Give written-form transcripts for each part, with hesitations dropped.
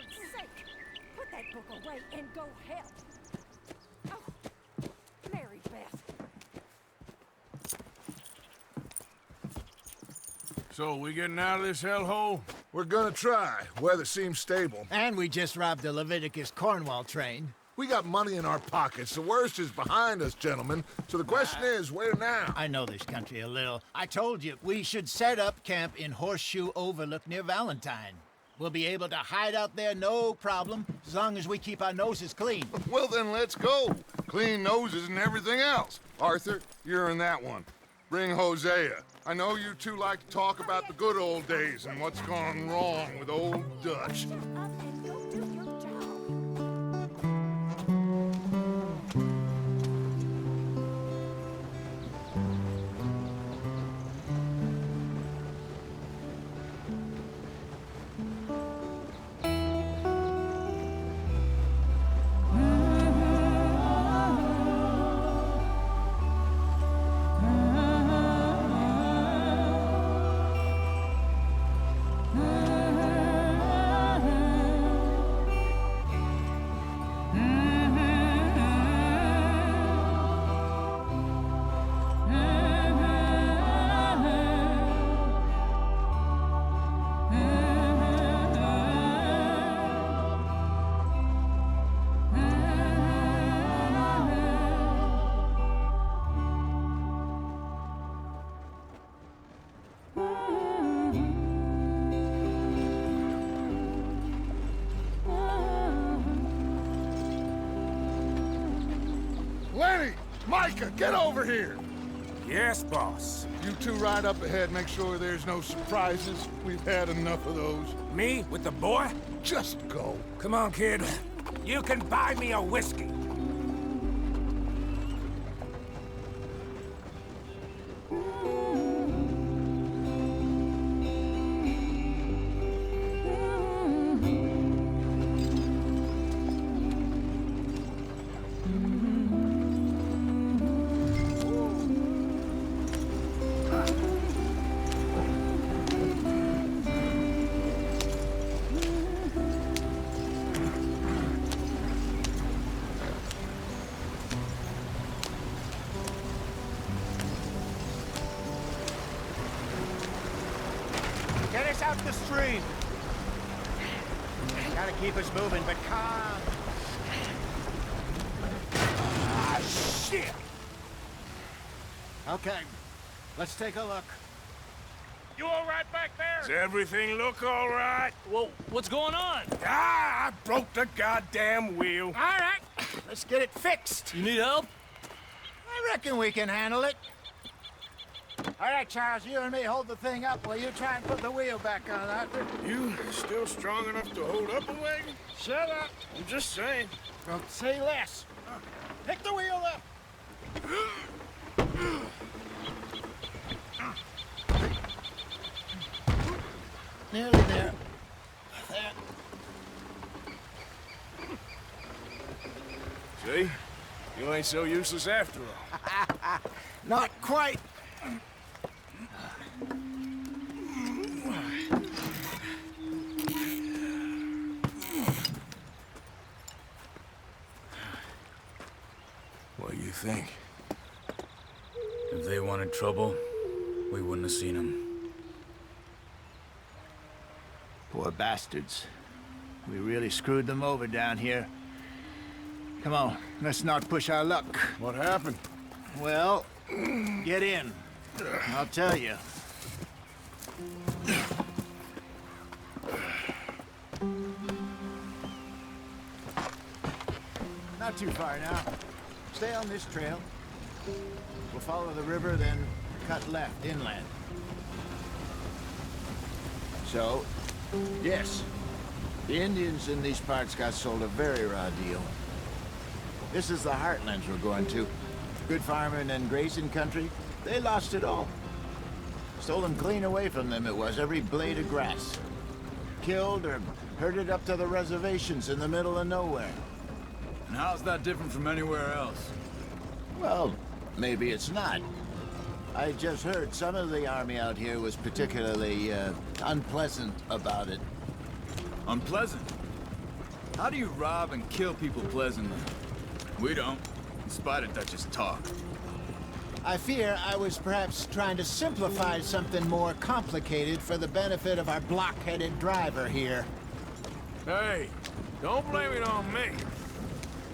Lord's sake! Put that book away and go help! Oh, Mary Beth. So, we getting out of this hellhole? We're gonna try. Weather seems stable. And we just robbed the Leviticus Cornwall train. We got money in our pockets. The worst is behind us, gentlemen. So the question is, where now? I know this country a little. I told you, we should set up camp in Horseshoe Overlook near Valentine. We'll be able to hide out there no problem, as long as we keep our noses clean. Well, then let's go. Clean noses and everything else. Arthur, you're in that one. Bring Hosea. I know you two like to talk about the good old days and what's gone wrong with old Dutch. Shut up and go do your job. Lenny! Micah, get over here! Yes, boss. You two ride up ahead, make sure there's no surprises. We've had enough of those. Me with the boy? Just go. Come on, kid. You can buy me a whiskey. Get us out the stream. Gotta keep us moving, but calm. Ah, shit! Okay, let's take a look. You all right back there? Does everything look all right? Well, what's going on? Ah, I broke the goddamn wheel. All right, let's get it fixed. You need help? I reckon we can handle it. All right, Charles, you and me hold the thing up while you try and put the wheel back on, Arthur. You still strong enough to hold up a wagon? Shut up. I'm just saying. Don't say less. Pick the wheel up. Nearly there. There. See? You ain't so useless after all. Not quite. What do you think? If they wanted trouble, we wouldn't have seen them. Poor bastards. We really screwed them over down here. Come on, let's not push our luck. What happened? Well, get in. I'll tell you. Not too far now. Stay on this trail. We'll follow the river, then cut left inland. So, yes, the Indians in these parts got sold a very raw deal. This is the heartlands we're going to. Good farming and grazing country, they lost it all. Stolen clean away from them it was, every blade of grass. Killed or herded up to the reservations in the middle of nowhere. And how's that different from anywhere else? Well, maybe it's not. I just heard some of the army out here was particularly, unpleasant about it. Unpleasant? How do you rob and kill people pleasantly? We don't, in spite of Dutch's talk. I fear I was perhaps trying to simplify something more complicated for the benefit of our block-headed driver here. Hey, don't blame it on me.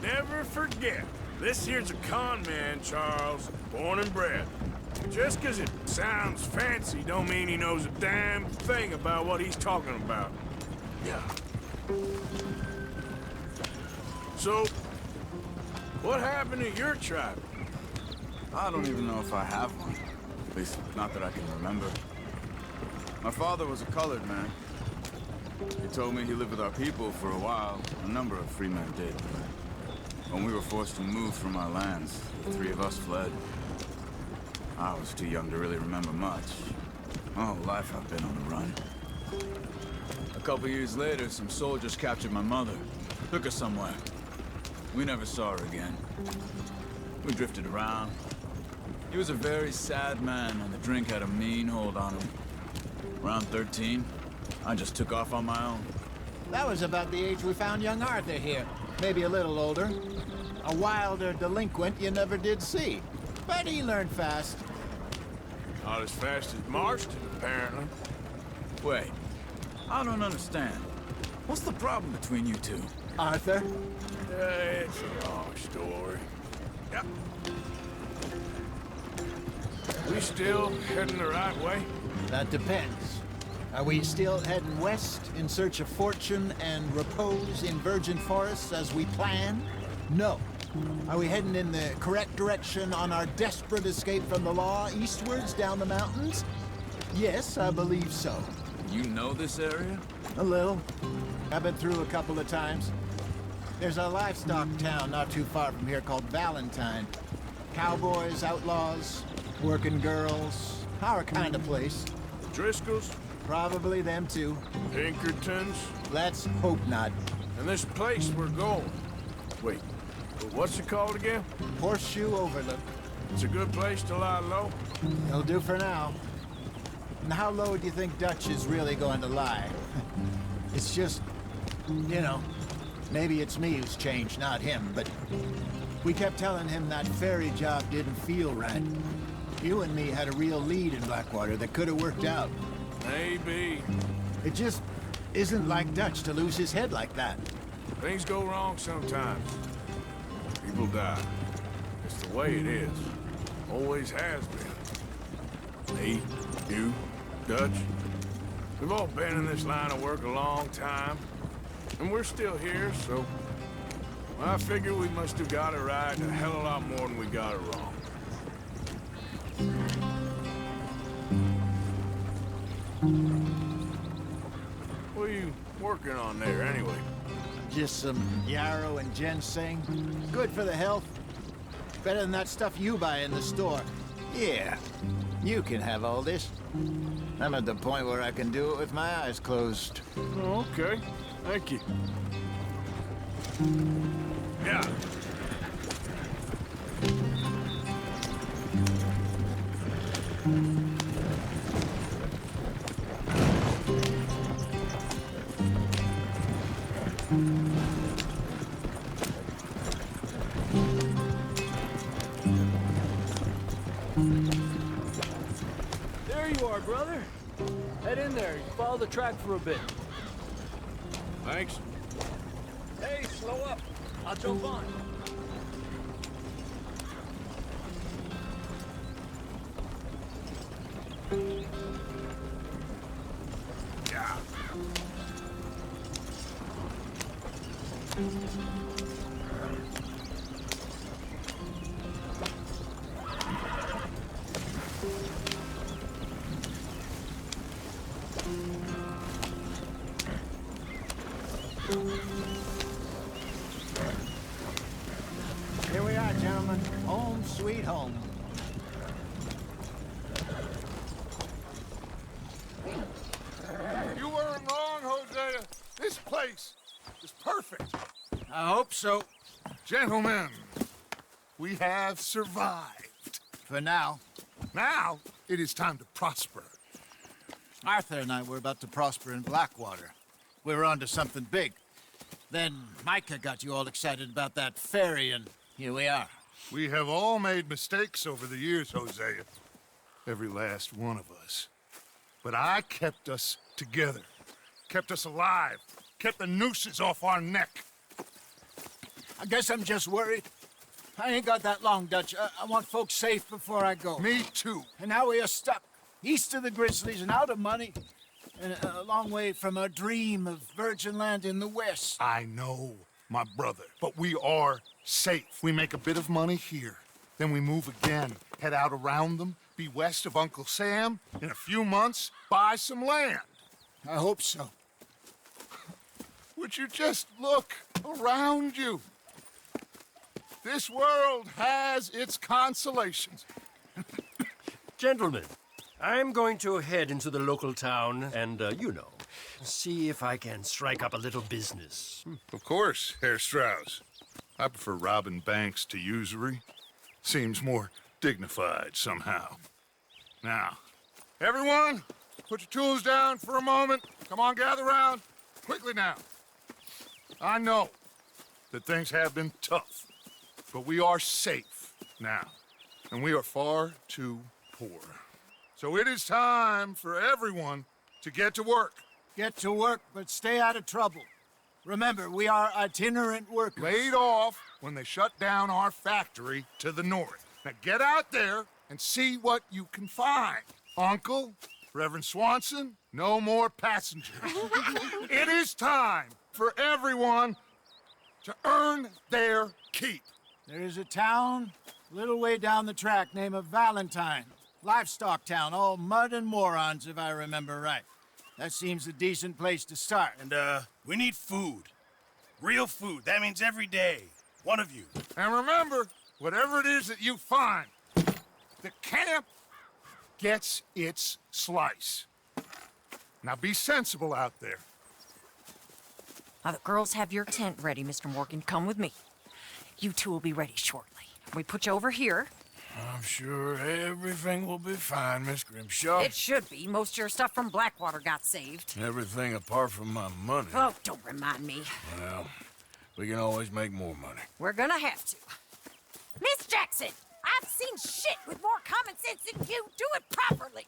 Never forget, this here's a con man, Charles, born and bred. Just 'cause it sounds fancy don't mean he knows a damn thing about what he's talking about. Yeah. So, what happened to your tribe? I don't even know if I have one. At least, not that I can remember. My father was a colored man. He told me he lived with our people for a while. A number of free men did. When we were forced to move from our lands, the three of us fled. I was too young to really remember much. My whole life I've been on the run. A couple years later, some soldiers captured my mother. Took her somewhere. We never saw her again. We drifted around. He was a very sad man, and the drink had a mean hold on him. Around 13, I just took off on my own. That was about the age we found young Arthur here. Maybe a little older. A wilder delinquent you never did see. But he learned fast. Not as fast as Marston, apparently. Wait, I don't understand. What's the problem between you two? Arthur? It's a long story. Yeah. We still heading the right way? That depends. Are we still heading west in search of fortune and repose in virgin forests as we planned? No. Are we heading in the correct direction on our desperate escape from the law eastwards down the mountains? Yes, I believe so. You know this area? A little. I've been through a couple of times. There's a livestock town not too far from here called Valentine. Cowboys, outlaws, working girls, our kind of place. Driscoll's? Probably them too. Pinkertons? Let's hope not. And this place we're going. Wait, but what's it called again? Horseshoe Overlook. It's a good place to lie low? It'll do for now. And how low do you think Dutch is really going to lie? It's just, you know, maybe it's me who's changed, not him, but we kept telling him that ferry job didn't feel right. You and me had a real lead in Blackwater that could have worked out. Maybe. It just isn't like Dutch to lose his head like that. Things go wrong sometimes. People die. It's the way it is. Always has been. Me, you, Dutch. We've all been in this line of work a long time. And we're still here, so... I figure we must have got it right a hell of a lot more than we got it wrong. What are you working on there, anyway? Just some yarrow and ginseng. Good for the health. Better than that stuff you buy in the store. Yeah, you can have all this. I'm at the point where I can do it with my eyes closed. Oh, okay. Thank you. Yeah. There you are, brother. Head in there. Follow the track for a bit. Thanks. Hey, slow up. I'll jump on. Yeah. Here we are, gentlemen. Home sweet home. You weren't wrong, Hosea. This place is perfect. I hope so. Gentlemen, we have survived. For now. Now, it is time to prosper. Arthur and I were about to prosper in Blackwater. We were onto something big. Then Micah got you all excited about that ferry, and here we are. We have all made mistakes over the years, Hosea. Every last one of us. But I kept us together. Kept us alive. Kept the nooses off our neck. I guess I'm just worried. I ain't got that long, Dutch. I want folks safe before I go. Me too. And now we are stuck, east of the Grizzlies and out of money, and a long way from our dream of virgin land in the west. I know, my brother, but we are safe. We make a bit of money here, then we move again, head out around them, be west of Uncle Sam, in a few months, buy some land. I hope so. Would you just look around you? This world has its consolations. Gentlemen, I'm going to head into the local town and, see if I can strike up a little business. Of course, Herr Strauss. I prefer robbing banks to usury. Seems more dignified somehow. Now, everyone, put your tools down for a moment. Come on, gather round. Quickly now. I know that things have been tough, but we are safe now, and we are far too poor. So it is time for everyone to get to work. Get to work, but stay out of trouble. Remember, we are itinerant workers. Laid off when they shut down our factory to the north. Now get out there and see what you can find. Uncle, Reverend Swanson, no more passengers. It is time for everyone to earn their keep. There is a town a little way down the track named Valentine. Livestock town, all mud and morons, if I remember right. That seems a decent place to start. And, we need food. Real food. That means every day. One of you. And remember, whatever it is that you find, the camp gets its slice. Now be sensible out there. Now the girls have your tent ready, Mr. Morgan. Come with me. You two will be ready shortly. We put you over here. I'm sure everything will be fine, Miss Grimshaw. It should be. Most of your stuff from Blackwater got saved. Everything apart from my money. Oh, don't remind me. Well, we can always make more money. We're gonna have to. Miss Jackson, I've seen shit with more common sense than you. Do it properly.